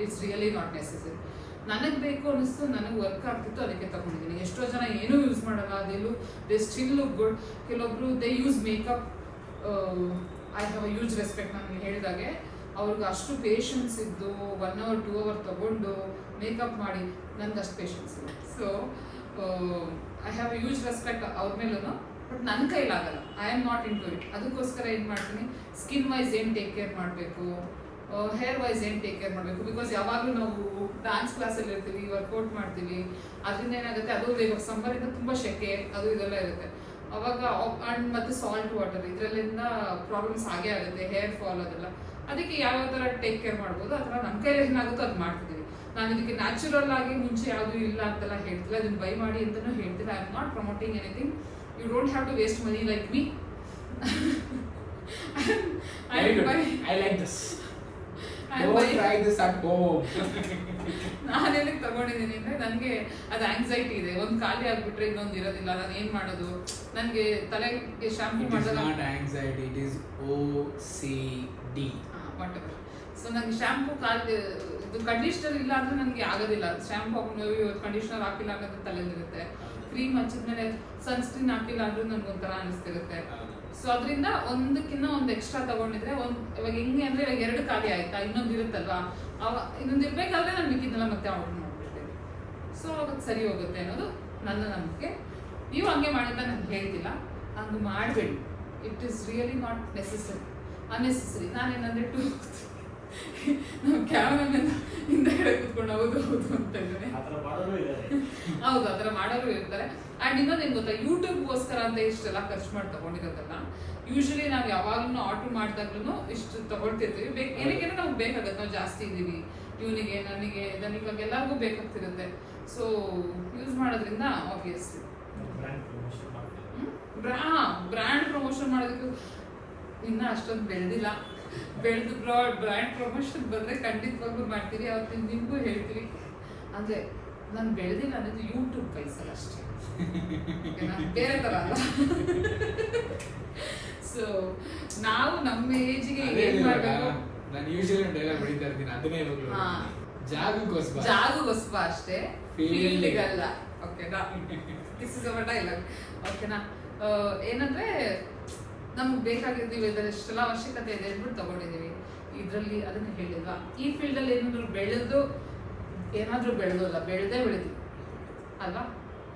It's really not necessary. ನನಗೆ ಬೇಕು ಅನ್ನಿಸ್ತು, ನನಗೆ ವರ್ಕ್ ಆಗ್ತಿತ್ತು, ಅದಕ್ಕೆ ತಗೊಂಡಿದ್ದೀನಿ. ಎಷ್ಟೋ ಜನ ಏನೂ ಯೂಸ್ ಮಾಡಲ್ಲ, ಅದೆಲ್ಲೂ ದೇ ಸ್ಟಿಲ್ ಲುಕ್ ಗುಡ್. ಕೆಲವೊಬ್ರು they use makeup. I have a huge respect. ನಾನು ಹೇಳಿದಾಗೆ ಅವ್ರಿಗೆ ಅಷ್ಟು ಪೇಷನ್ಸ್ ಇದ್ದು 1 hour 2 hour ತಗೊಂಡು ಮೇಕಪ್ ಮಾಡಿ, ನನಗೆ ಅಷ್ಟು ಪೇಷನ್ಸ್ ಇಲ್ಲ. So I have a huge respect ಅವ್ರ ಮೇಲೂ. ಬಟ್ ನನ್ನ ಕೈಲಾಗಲ್ಲ. I am not into it. ಅದಕ್ಕೋಸ್ಕರ ಏನು ಮಾಡ್ತೀನಿ, ಸ್ಕಿನ್ ವೈಸ್ ಏನು ಟೇಕ್ ಕೇರ್ ಮಾಡಬೇಕು, ಹೇರ್ ವೈಸ್ ಏನು ಟೇಕ್ ಕೇರ್ ಮಾಡಬೇಕು. ಬಿಕಾಸ್ ಯಾವಾಗಲೂ ನಾವು ಡ್ಯಾನ್ಸ್ ಕ್ಲಾಸಲ್ಲಿ ಇರ್ತೀವಿ, ವರ್ಕೌಟ್ ಮಾಡ್ತೀವಿ. ಅದರಿಂದ ಏನಾಗುತ್ತೆ, ಅದು ಇವಾಗ ಸಮ್ಮರಿಂದ ತುಂಬ ಸೆಕೆ ಅದು ಇದೆಲ್ಲ ಇರುತ್ತೆ. ಅವಾಗ ಆ್ಯಂಡ್ ಮತ್ತು ಸಾಲ್ಟ್ ವಾಟರ್ ಇದರಲ್ಲಿಂದ ಪ್ರಾಬ್ಲಮ್ಸ್ ಆಗೇ ಆಗುತ್ತೆ, ಹೇರ್ ಫಾಲ್ ಅದೆಲ್ಲ. ಅದಕ್ಕೆ ಯಾವ ಥರ ಟೇಕ್ ಕೇರ್ ಮಾಡ್ಬೋದು ಆ ಥರ ನಮ್ಮ ಕೈಯಲ್ಲಿ ಏನಾಗುತ್ತೋ ಅದು ಮಾಡ್ತಿದ್ದೀವಿ. ನಾನು ಇದಕ್ಕೆ ನ್ಯಾಚುರಲ್ ಆಗಿ ಮುಂಚೆ ಯಾವುದೂ ಇಲ್ಲ ಅಂತೆಲ್ಲ ಹೇಳ್ತಿಲ್ಲ, ಅದನ್ನು ಬೈ ಮಾಡಿ ಅಂತಲೂ ಹೇಳ್ತಿಲ್ಲ. I am not promoting anything. You don't have to waste money like me. I like this. Don't try this at home. ನಾನು ಏನಕ್ಕೆ ತಗೊಂಡಿದ್ದೀನಿ ಅಂದರೆ ನನಗೆ ಅದು ಆಂಗ್ಸೈಟಿ ಇದೆ. ಒಂದು ಖಾಲಿ ಆಗಿಬಿಟ್ರೆ ಇನ್ನೊಂದು ಇರೋದಿಲ್ಲ. ನಾನು ಏನು ಮಾಡೋದು, ನನಗೆ ತಲೆಗೆ ಶಾಂಪೂ ಮಾಡಿದಾಗ It is not anxiety, it is OCD. Whatever. So ನನಗೆ ಶಾಂಪೂ ಇದು ಇದು ಕಂಡೀಷನರ್ ಇಲ್ಲ ಅಂದ್ರೆ ನನಗೆ ಆಗೋದಿಲ್ಲ. ಶಾಂಪು ಹಾಕೊಂಡು ಇವತ್ತು ಕಂಡೀಷನರ್ ಹಾಕಿಲ್ಲ ಅನ್ನೋದು ತಲೆಯಲ್ಲಿರುತ್ತೆ. ಕ್ರೀಮ್ ಹಚ್ಚಿದ್ಮೇಲೆ ಸನ್ಸ್ಕ್ರೀನ್ ಹಾಕಿಲ್ಲ ಅಂದ್ರೂ ನನ್ಗೆ ಒಂಥರ ಅನಿಸ್ತಿರುತ್ತೆ. ಸೊ ಅದರಿಂದ ಒಂದಕ್ಕಿಂತ ಒಂದು ಎಕ್ಸ್ಟ್ರಾ ತಗೊಂಡಿದ್ರೆ ಇವಾಗ ಹೆಂಗೆ ಅಂದ್ರೆ ಇವಾಗ 2 ಖಾಲಿ ಆಯ್ತಾ, ಇನ್ನೊಂದು ಇರುತ್ತಲ್ವಾ, ಇನ್ನೊಂದು ಇರ್ಬೇಕಾದ್ರೆ ನಾನು ಮಿಕ್ಕಿದ್ದೆಲ್ಲ ಮತ್ತೆ ಆರ್ಡರ್ ಮಾಡ್ಬಿಡ್ತೇನೆ. ಸೊ ಅವಾಗ ಸರಿ ಹೋಗುತ್ತೆ ಅನ್ನೋದು ನನ್ನ ನಂಬಿಕೆ. ನೀವು ಹಂಗೆ ಮಾಡಿದ್ರೆ ನಾನು ಹೇಳ್ತಿಲ್ಲ, ಹಂಗೆ ಮಾಡಬೇಡಿ. It is really not unnecessary. ನಾನೇನಂದ್ರೆ ನಮ್ಮ ಕ್ಯಾಮರಾಮನ್ ಹಿಂದೆಗಡೆ ಕೂತ್ಕೊಂಡು ಹೌದು ಹೌದು ಅಂತ ಇದ್ದಾರೆ. ಹೌದು, ಆ ಥರ ಮಾಡೋರು ಇರ್ತಾರೆ. ಆ್ಯಂಡ್ ಇನ್ನೊಂದು ಏನು ಗೊತ್ತಾ, ಯೂಟ್ಯೂಬ್ಗೋಸ್ಕರ ಅಂತ ಇಷ್ಟೆಲ್ಲ ಖರ್ಚು ಮಾಡಿ ತಗೊಂಡಿರೋದಲ್ಲ. ಯೂಶಲಿ ನಾವು ಯಾವಾಗಲೂ ಆರ್ಡರ್ ಮಾಡಿದಾಗ್ಲೂ ಇಷ್ಟು ತಗೊಳ್ತಿರ್ತೀವಿ. ಏನಕ್ಕೆ ನಮ್ಗೆ ಬೇಕಾಗತ್ತೆ, ನಾವು ಜಾಸ್ತಿ ಇದ್ದೀವಿ, ಇವನಿಗೆ ನನಗೆ ಇವಾಗ ಎಲ್ಲರಿಗೂ ಬೇಕಾಗ್ತಿರುತ್ತೆ. ಸೊ ಯೂಸ್ ಮಾಡೋದ್ರಿಂದ ಆಬ್ವಿಯಸ್ಲಿ ಬ್ರ್ಯಾಂಡ್ ಪ್ರಮೋಷನ್ ಮಾಡೋದಕ್ಕೂ ಇನ್ನೂ ಅಷ್ಟೊಂದು ಬೆಳೆದಿಲ್ಲ. ಬೆಳೆದು ಬ್ರ್ಯಾಂಡ್ ಪ್ರಮೋಷನ್ ಬಂದರೆ ಖಂಡಿತವಾಗ್ಲೂ ಮಾಡ್ತೀವಿ. ಅವತ್ತು ನಿಮಗೂ ಹೇಳ್ತೀವಿ. ಅಂದರೆ ನಾನು ಬೆಳೆದಿಲ್ಲ ಅನ್ನೋದು ಯೂಟ್ಯೂಬ್ ವೈಸಲ್ಲಿ ಅಷ್ಟೇ, ಬೇರೆ ಥರ ಅಲ್ಲ. ಸೊ ನಾವು ನಮ್ಮ ಏಜ್ಗೆ ಏನು ಮಾಡಬೇಕು, ನಾನು ಯೂಶಲಿ ಡೈಲಾಗ್ ಹೊಡಿತಾ ಇರ್ತೀನಿ, ಅದನ್ನೇ ಜಾಗಗೋಸ್ಕರ ಅಷ್ಟೇ, ಫೀಲ್ಡಿಗಲ್ಲ. ಓಕೆನಾ? This is our dialogue. ಓಕೆನಾ? ಏನಂದ್ರೆ ನಮ್ಗೆ ಬೇಕಾಗಿದ್ದೀವಿ, ಇದರಲ್ಲಿ ಎಷ್ಟೆಲ್ಲ ಅವಶ್ಯಕತೆ ಇದೆ ಅಂದ್ಬಿಟ್ಟು ತಗೊಂಡಿದ್ದೀವಿ. ಇದರಲ್ಲಿ ಅದನ್ನ ಹೇಳಿಲ್ವಾ, ಈ ಫೀಲ್ಡಲ್ಲಿ ಏನಾದರೂ ಬೆಳೆದಲ್ಲ, ಬೆಳೆದೇ ಬೆಳೆದಿ ಅಲ್ವಾ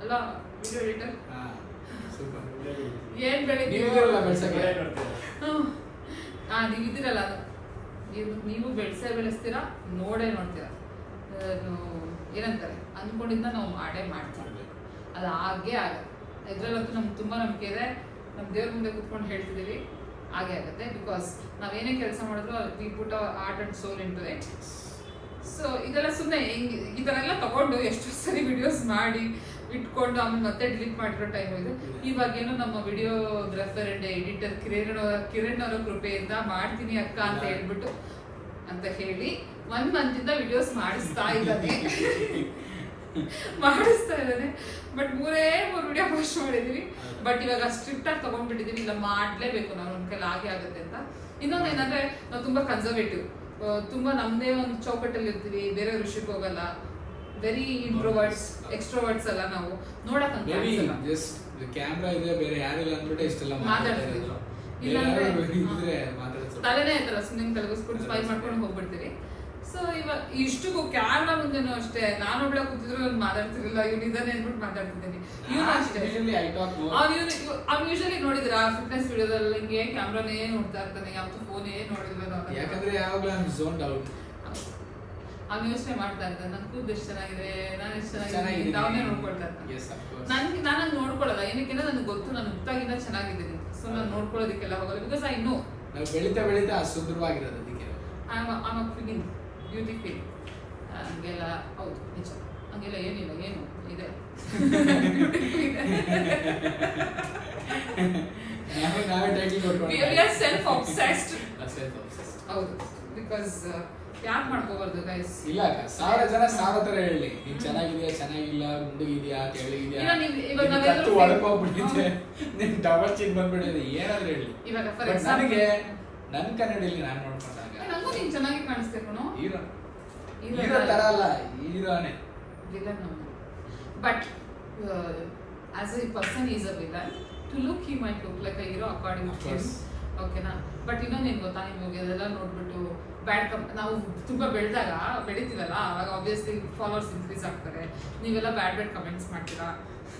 ಅಲ್ಲ ವಿಡಿಯೋ ಎಡಿಟರ್? ಏನ್ ಬೆಳಿತೀವಿ ನೀವು ಇದ್ದೀರಲ್ಲ, ನೀವು ಬೆಳೆಸ್ತೀರಾ, ನೋಡ್ತೀರಾ. ಏನಂತಾರೆ ಅಂದ್ಕೊಂಡಿದ್ದ ನಾವು ಮಾಡ್ತೀವಿ, ಅದು ಹಾಗೇ ಆಗತ್ತೆ. ಇದ್ರಲ್ಲಂತೂ ನಮ್ಗೆ ತುಂಬ ನಂಬಿಕೆ ಇದೆ. ನಮ್ಮ ದೇವ್ರ ಮುಂದೆ ಕೂತ್ಕೊಂಡು ಹೇಳ್ತಿದ್ದೀವಿ, ಹಾಗೆ ಆಗುತ್ತೆ. ಬಿಕಾಸ್ ನಾವೇನೇ ಕೆಲಸ ಮಾಡಿದ್ರು we put our heart and soul into it. So ಇದೆಲ್ಲ ಸುಮ್ಮನೆ ಈ ಥರ ಎಲ್ಲ ತಗೊಂಡು ಎಷ್ಟೋ ಸರಿ ವಿಡಿಯೋಸ್ ಮಾಡಿ ಇಟ್ಕೊಂಡು ಆಮೇಲೆ ಮತ್ತೆ ಡಿಲೀಟ್ ಮಾಡಿರೋ ಟೈಮ್ ಇದು. ಇವಾಗೇನೋ ನಮ್ಮ ವಿಡಿಯೋಗ್ರಾಫರ್ ಅಂಡ್ ಎಡಿಟರ್ ಕಿರಣ್ ಅವರ ಕೃಪೆಯಿಂದ ಮಾಡ್ತೀನಿ ಅಕ್ಕ ಅಂತ ಹೇಳ್ಬಿಟ್ಟು ಅಂತ ಹೇಳಿ 1 ಮಂತಿಂದ ವಿಡಿಯೋಸ್ ಮಾಡಿಸ್ತಾ ಇದ್ದಾನೆ. ಬಟ್ 3 ವಿಡಿಯೋ ಪೋಸ್ಟ್ ಮಾಡಿದೀವಿ. ಬಟ್ ಇವಾಗ ಸ್ಟ್ರಿಕ್ಟ್ ಆಗಿ ತಗೊಂಡ್ಬಿಟ್ಟಿದೀವಿ, ಇಲ್ಲ ಮಾಡ್ಲೇಬೇಕು ನಾವು, ನನ್ನ ಕೈಲಿ ಹಾಗೆ ಆಗುತ್ತೆ ಅಂತ. ಇನ್ನೊಂದು ಏನಂದ್ರೆ ನಾವು ತುಂಬಾ ಕನ್ಸರ್ವೇಟಿವ್, ತುಂಬಾ ನಮ್ದೇ ಒಂದು ಚೌಕಟ್ಟಲ್ಲಿ ಇರ್ತೀವಿ, ಬೇರೆ ವಿಷಯಕ್ಕೆ ಹೋಗಲ್ಲ. ವೆರಿ ಇಂಟ್ರೋವರ್ಟ್ಸ್, ಎಕ್ಸ್ಟ್ರೋವರ್ಟ್ಸ್ ಅಲ್ಲ ನಾವು. ನೋಡಕ್ ಕ್ಯಾಮ್ರಾ ಇದೆ, ಬೇರೆ ಯಾರಿಲ್ಲ ಅಂದ್ಬಿಟ್ಟು ಇಷ್ಟೆಲ್ಲ ಮಾತಾಡ್ತೀವಿ. ಇಲ್ಲಾಂದ್ರೆ ತಲೆನೇ ಆಯ್ತಲ್ಲ, ಸುಮ್ಮನೆ ತಲೆಗಿಸ್ಕೊಂಡು ಸ್ಮೈಲ್ ಮಾಡ್ಕೊಂಡು ಹೋಗ್ಬಿಡ್ತೀವಿ. ಸೊ ಇವಾಗ ಇಷ್ಟಕ್ಕೂ ಕ್ಯಾಮ್ರಾ ಮುಂದೆನೂ ಅಷ್ಟೇ, ನಾನೊಬ್ಳೆ ಕೂತಿದ್ರು ಅವ್ನು ಮಾತಾಡ್ತಿರ್ಲಿಲ್ಲ, ಇವ್ನು ಇದ್ದಾನೆ ಅಂದ್ಬಿಟ್ಟು ಮಾತಾಡ್ತಿದ್ದೀನಿ. ಇವ್ನು ಅಷ್ಟೇ, ಅವ್ನು ಯೂಶಲಿ ನೋಡಿದ್ರ ಫಿಟ್ನೆಸ್ ವಿಡಿಯೋದಲ್ಲಿ ಹಿಂಗೆ ಕ್ಯಾಮ್ರಾನೇ ನೋಡ್ತಾ ಇರ್ತಾನೆ, ಯಾವತ್ತು ಫೋನೇ ನೋಡಿದ್ರು. ಯಾಕಂದ್ರೆ ಯಾವಾಗಲೂ ಐ ಆಮ್ ಝೋನ್ಡ್ ಔಟ್. ಅವ್ನು ಯೋಚನೆ ಮಾಡ್ತಾ ಇರ್ತಾನೆ, ನನ್ ಕೂದಲು ಎಷ್ಟು ಚೆನ್ನಾಗಿದೆ, ನಾನು ಎಷ್ಟು ಚೆನ್ನಾಗಿದೆ, ಅವನೇ ನೋಡ್ಕೊಳ್ತಾ ಇರ್ತಾನೆ. ನಾನು ನೋಡ್ಕೊಳ್ಳಲ್ಲ, ಏನಕ್ಕೆ ನನಗೆ ಗೊತ್ತು, ನಾನು ಮುಕ್ತಾಗಿಂದ ಚೆನ್ನಾಗಿದ್ದೀನಿ. ಸೊ ನಾನು ನೋಡ್ಕೊಳ್ಳೋದಕ್ಕೆಲ್ಲ ಹೋಗಲ್ಲ, ಬಿಕಾಸ್ ಐ ನೋ ನಾವು ಬೆಳೀತಾ ಸುಂದರವಾಗಿರೋದು. ಅದಕ್ಕೆ ಆಮ್ ಫೀಲಿಂಗ್ ಬ್ಯೂಟಿ ಫೀಲ್ ಹಂಗೆಲ್ಲ. ಹೌದು, ನಿಜ, ಹಂಗೆಲ್ಲ ಏನಿಲ್ಲ, ಏನು ಇದೆ. ಸೆಲ್ಫ್ ಆಬ್ಸೆಸ್ಡ್. ಹೌದು, ಬಿಕಾಸ್ ಯಾಕೆ ಮಾಡ್ಕೋಬಾರ್ದು ಗೈಸ್? ಇಲ್ಲ, 1000 ಜನ 1000 ತರ ಹೇಳಿ, ನೀನ್ ಚೆನ್ನಾಗಿದ್ಯಾ, ಚೆನ್ನಾಗಿಲ್ಲ, ಗುಂಡಿಗಿದ್ಯಾ, ತೆಳ್ಳಗಿದ್ಯಾ, ಒಳಕೋಗ್ಬಿಟ್ಟಿದ್ದೆ, ನಿನ್ ಡಬಲ್ ಚಿನ್ ಬಂದ್ಬಿಟ್ಟಿದೆ, ಏನಾದ್ರೂ ಹೇಳಿ. ಇವಾಗ ನನಗೆ ನನ್ನ ಕನ್ನಡಿಯಲ್ಲಿ ನಾನು ನೋಡ್ಕೊಂಡಾಗ ನಂಗೂ ನೀನ್ ಚೆನ್ನಾಗಿ ಕಾಣಿಸ್ತೆ ಕಣೋ. ಹೀರೋ ತರ ಅಲ್ಲ, ಹೀರೋನೇ villain. But as a person is a villain. To look he might look like a hero according to him. ಓಕೆನಾ? ಬಟ್ ಇನ್ನೊಂದೇನು ಗೊತ್ತಾ, ನಿಮಗೆ ಅದೆಲ್ಲ ನೋಡ್ಬಿಟ್ಟು ನಾವು ತುಂಬಾ ಬೆಳಿತೀವಲ್ಲ, ಅವಾಗ ಆಬ್ವಿಯಸ್ಲಿ ಫಾಲೋವರ್ಸ್ ಇನ್ಕ್ರೀಸ್ ಆಗ್ತಾರೆ. ನೀವೆಲ್ಲ ಬ್ಯಾಡ್ ಕಮೆಂಟ್ಸ್ ಮಾಡ್ತೀರಾ,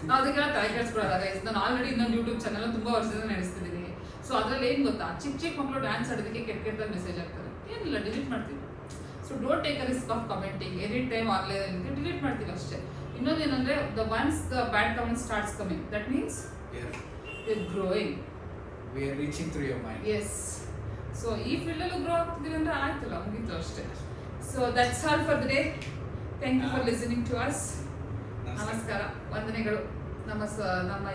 ನಾವು ಅದಕ್ಕೆಲ್ಲ ತಲೆ ಕೆಡಿಸ್ಕೊಳ್ಳೋದಾಗ. ನಾನು ಆಲ್ರೆಡಿ ಇನ್ನೊಂದು ಯೂಟ್ಯೂಬ್ ಚಾನಲ್ ತುಂಬಾ ವರ್ಷದಿಂದ ನಡೆಸ್ತಿದ್ದೀನಿ. ಸೊ ಅದ್ರಲ್ಲಿ ಏನ್ ಗೊತ್ತಾ, ಚಿಕ್ಕ ಮಕ್ಕಳು ಡ್ಯಾನ್ಸ್ ಆಡೋದಕ್ಕೆ ಕೆಟ್ಟ ಮೆಸೇಜ್ ಆಗ್ತಾರೆ, ಏನಿಲ್ಲ ಡಿಲೀಟ್ ಮಾಡ್ತೀವಿ. So don't take a risk of commenting any time online, delete ಮಾಡ್ತೀವಿ ಅಷ್ಟೇ. ಇನ್ನೊಂದೇನಂದ್ರೆ once the bad comment starts coming, that means we are growing, we are reaching through your mind. Yes. So ಈ ಫೀಲ್ಡಲ್ಲೂ grow ಆಗ್ತಿದ್ದೀವಿ ಅಂದ್ರೆ ಆಯ್ತಲ್ಲ, ಮುಗೀತು ಅಷ್ಟೇ. So that's all for the day. Thank you for listening to us. ನಮಸ್ಕಾರ, ವಂದನೆಗಳು. ನಮ್ಮ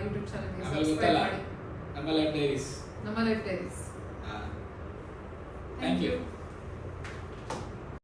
ಯೂಟ್ಯೂಬ್ ಚಾನಲ್ಗೆ ಸಬ್ಸ್ಕ್ರೈಬ್ ಮಾಡಿ. ನಮ್ಮ ಲೈಫ್ ಡೈರೀಸ್. Thank you.